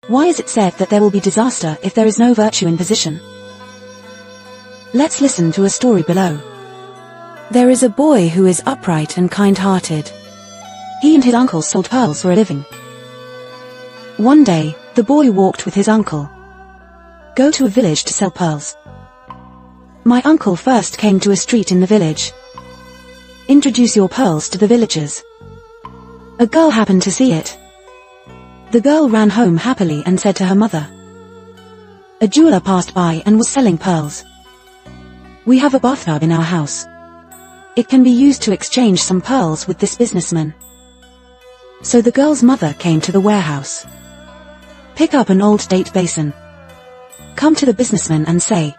Why is it said that there will be disaster if there is no virtue in position? Let's listen to a story below. There is a boy who is upright and kind-hearted. He and his uncle sold pearls for a living. One day, the boy walked with his uncle. Go to a village to sell pearls. My uncle first came to a street in the village. Introduce your pearls to the villagers. A girl happened to see it. The girl ran home happily and said to her mother. A jeweler passed by and was selling pearls. We have a bathtub in our house. It can be used to exchange some pearls with this businessman. So the girl's mother came to the warehouse. Pick up an old date basin. Come to the businessman and say,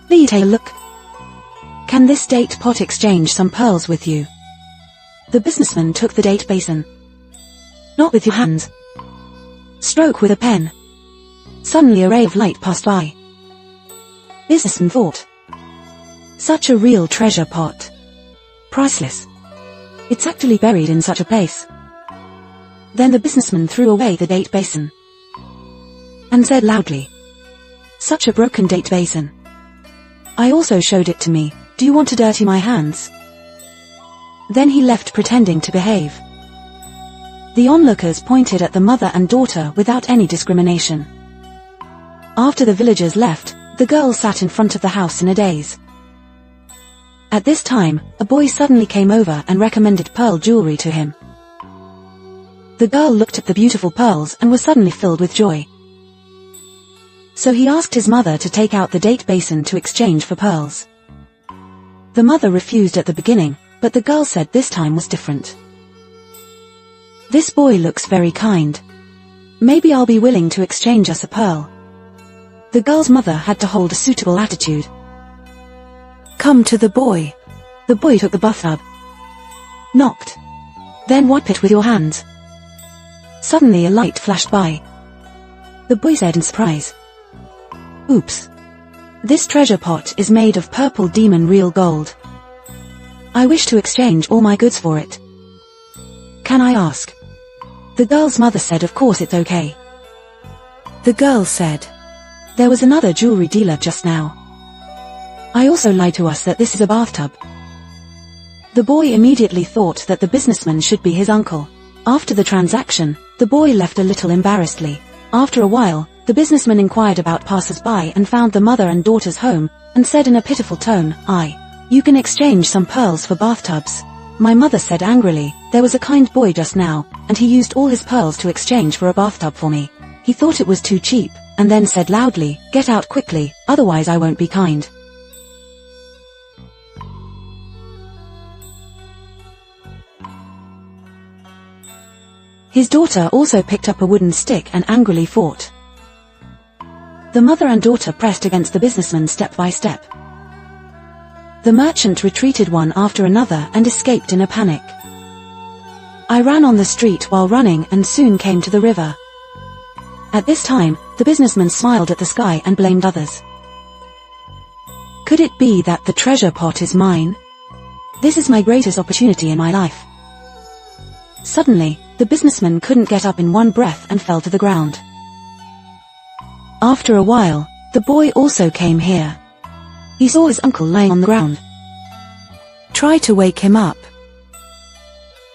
please take a look. Can this date pot exchange some pearls with you? The businessman took the date basin. Not with your hands. Stroke with a pen. Suddenly a ray of light passed by. Businessman thought, such a real treasure pot. Priceless. It's actually buried in such a place. Then the businessman threw away the date basin and said loudly, such a broken date basin. I also showed it to me. Do you want to dirty my hands? Then he left pretending to behave. The onlookers pointed at the mother and daughter without any discrimination. After the villagers left, the girl sat in front of the house in a daze. At this time, a boy suddenly came over and recommended pearl jewelry to him. The girl looked at the beautiful pearls and was suddenly filled with joy. So he asked his mother to take out the date basin to exchange for pearls. The mother refused at the beginning, but the girl said this time was different. This boy looks very kind. Maybe I'll be willing to exchange us a pearl. The girl's mother had to hold a suitable attitude. Come to the boy. The boy took the bathtub. Knocked. Then wipe it with your hands. Suddenly a light flashed by. The boy said in surprise, oops. This treasure pot is made of purple demon real gold. I wish to exchange all my goods for it. Can I ask? The girl's mother said of course it's okay. The girl said, there was another jewelry dealer just now. I also lied to us that this is a bathtub. The boy immediately thought that the businessman should be his uncle. After the transaction, the boy left a little embarrassedly. After a while, the businessman inquired about passers-by and found the mother and daughter's home, and said in a pitiful tone, you can exchange some pearls for bathtubs. My mother said angrily, there was a kind boy just now, and he used all his pearls to exchange for a bathtub for me. He thought it was too cheap, and then said loudly, get out quickly, otherwise I won't be kind. His daughter also picked up a wooden stick and angrily fought. The mother and daughter pressed against the businessman step by step. The merchant retreated one after another and escaped in a panic. I ran on the street while running and soon came to the river. At this time, the businessman smiled at the sky and blamed others. Could it be that the treasure pot is mine? This is my greatest opportunity in my life. Suddenly, the businessman couldn't get up in one breath and fell to the ground. After a while, the boy also came here. He saw his uncle lying on the ground. Tried to wake him up.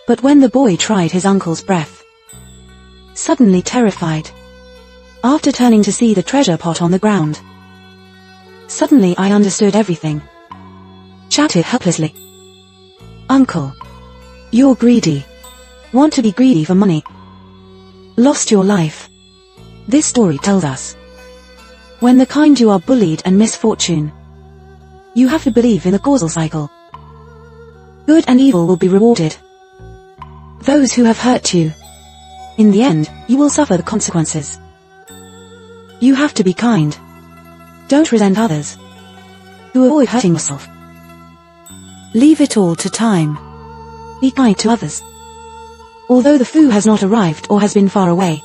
But when the boy tried his uncle's breath, suddenly terrified. After turning to see the treasure pot on the ground, suddenly I understood everything. Shouted helplessly, Uncle, you're greedy. Want to be greedy for money. Lost your life. This story tells us, when the kind you are bullied and misfortune, you have to believe in the causal cycle. Good and evil will be rewarded. Those who have hurt you, in the end, you will suffer the consequences. You have to be kind. Don't resent others. To avoid hurting yourself. Leave it all to time. Be kind to others. Although the food has not arrived or has been far away,